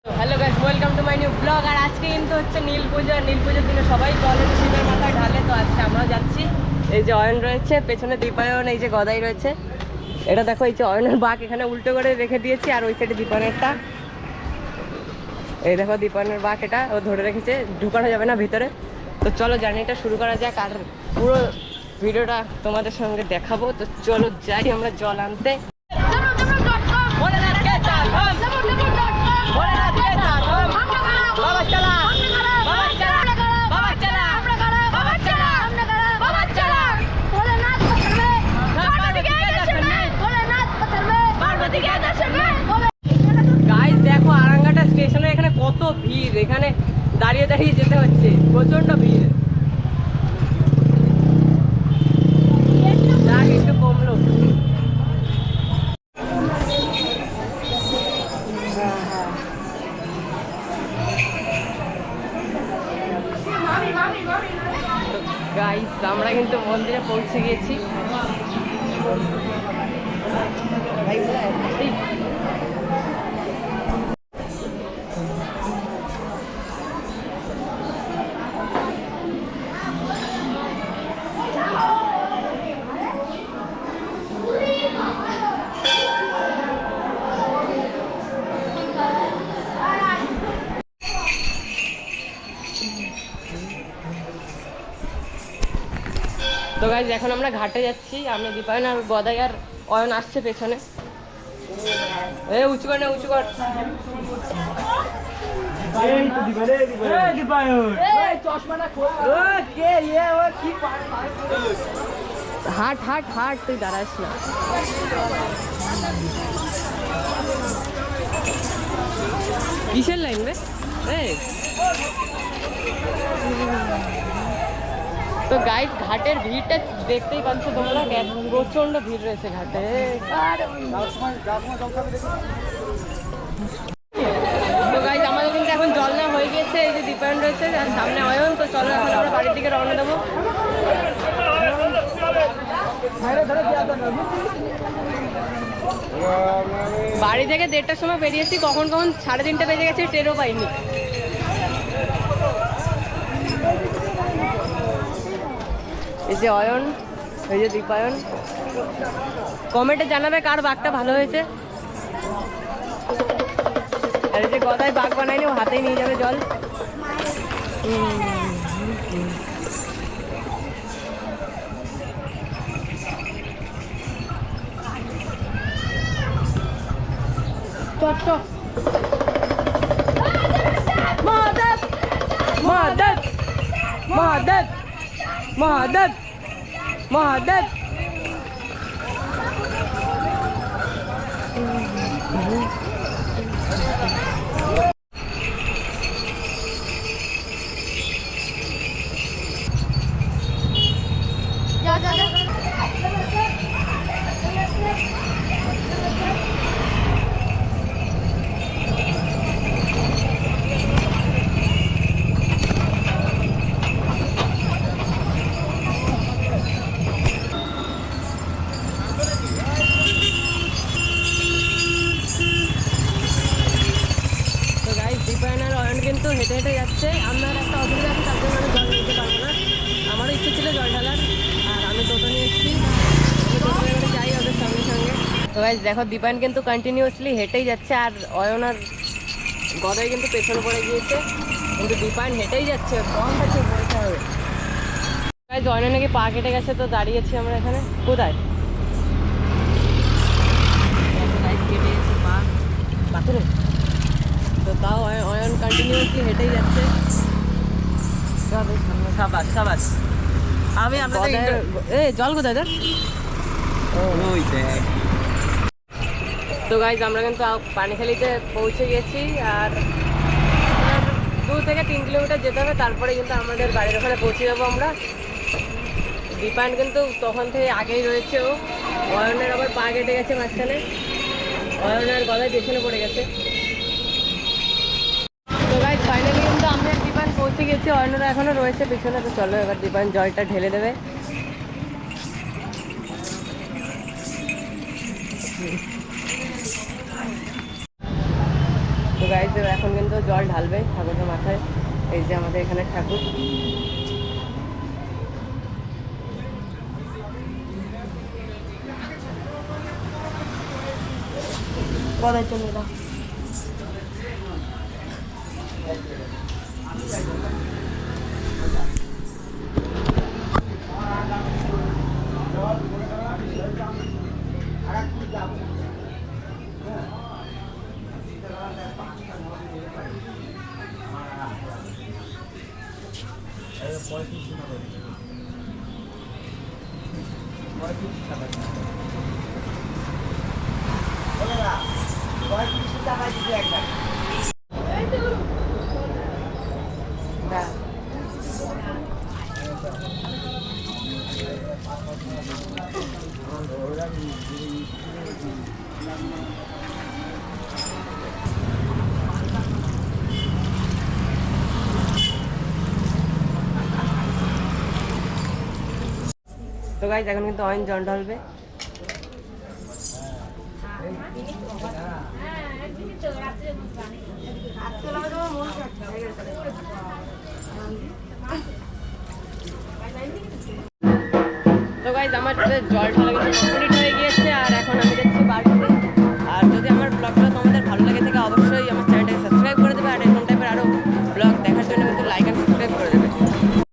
Hello guys, welcome to my new blog. আর আজকে কিন্তু হচ্ছে নীল পুজোর দিনে সবাই জলের শিবের মাথায় ঢালে। তো আজকে আমরা যাচ্ছি। এই যে অয়ন রয়েছে, পেছনে দীপায়ন, এই যে গদাই রয়েছে। এটা দেখো, এই যে অয়নের বাঘ এখানে উল্টো করে রেখে দিয়েছি, আর ওই সাইডে দীপায়নেরটা। এই দেখো দীপায়নের বাঘ, এটা ও ধরে রেখেছে, ঢুকানো যাবে না ভিতরে। তো চলো জার্নিটা শুরু করা যাক, আর পুরো ভিডিওটা তোমাদের সঙ্গে দেখাবো। তো চলো যাই আমরা জল আনতে। গাইস দেখো, আরাঙ্গাটা স্টেশনে এখানে কত ভিড়, এখানে দাঁড়িয়ে দাঁড়িয়ে যেতে হচ্ছে, প্রচন্ড ভিড়। যাক, একটু কমলো। গাইস আমরা কিন্তু মন্দিরে পৌঁছে গেছি। তো গাইজ এখন আমরা ঘাটে যাচ্ছি। আমি দীপায়ন আর গদাই আর অয়ন আসছে পেছনে। উঁচু কর না, উঁচু কর। হাট হাট হাট, তুই দাঁড়াস না। কিসের লাইন রে? তো গাইস ঘাটের ভিড়টা দেখতেই পাচ্ছ তোমরা, প্রচন্ড ভিড় রয়েছে ঘাটে। তো গাইস আমাদের কিন্তু এখন জল নেওয়া হয়ে গেছে। এই যে দীপায়ন রয়েছে আর সামনে অয়ন। তো চলো এখন আমরা বাড়ির দিকে রওনা দেবো। বাড়ি থেকে 1:30টার সময় বেরিয়েছি, কখন 3:30 বেজে গেছে, টেরও পাইনি। এই যে অয়ন, এই যে দীপায়ন। কমেন্টে জানাবে কার বাঘটা ভালো হয়েছে। আর এই যে গদাই বাঘ বানায়নি, ও হাতেই নিয়ে যাবে জল। মহাদেব মহাদেব মহাদেব মহাদেব মহাদেব। কিন্তু হেঁটে হেঁটে যাচ্ছে। আমার একটা অসুবিধা আছে, তার জন্য আমি জল নিতে পারবো না। আমারও ইচ্ছে ছিল জল ঢালার, আর আমি টোটো নিয়ে এসেছি। আমি যাই ওদের সঙ্গে সঙ্গে। তো গাইস দেখো, দীপায়ন কিন্তু কন্টিনিউয়াসলি হেঁটেই যাচ্ছে, আর অয়ন আর গদাই কিন্তু পেছনে পড়ে গিয়েছে। কিন্তু দীপায়ন হেঁটেই যাচ্ছে, কম কাছে বলতে হবে। গাইস অয়ন নাকি পা কেটে গেছে, তো দাঁড়িয়েছি আমরা এখানে। কোথায় কেটে গেছে পা, পাথরে। তো তাও অয়ন কন্টিনিউয়াসলি হেঁটেই যাচ্ছে। সাবাস সাবাস। আমি জল কোথায় দেখ। তো গাইজ আমরা কিন্তু পানিখালিতে পৌঁছে গেছি, আর 2 থেকে 3 কিলোমিটার যেতে হবে, তারপরে কিন্তু আমাদের বাড়ির ওখানে পৌঁছে যাবো আমরা। দীপায়ন কিন্তু তখন থেকে আগেই রয়েছে। ও অয়নের আবার পা কেটে গেছে মাঝখানে, অয়নের গলায় পেছনে পড়ে গেছে। তো গাইজ ফাইনালি কিন্তু আমরা দীপায়ন পৌঁছে গেছি, অয়নরা এখনো রয়েছে পিছনে। তো চলো এবার দীপায়ন জলটা ঢেলে দেবে। তো গাইজ এখন কিন্তু জল ঢালবে ঠাকুরের মাথায়। এই যে আমাদের এখানে ঠাকুর। বলার জন্য না তো গাইজ এখন কিন্তু অয়েন জল ঢালবে। তো গাইজ আমার জল ঢালা কিন্তু কমপ্লিট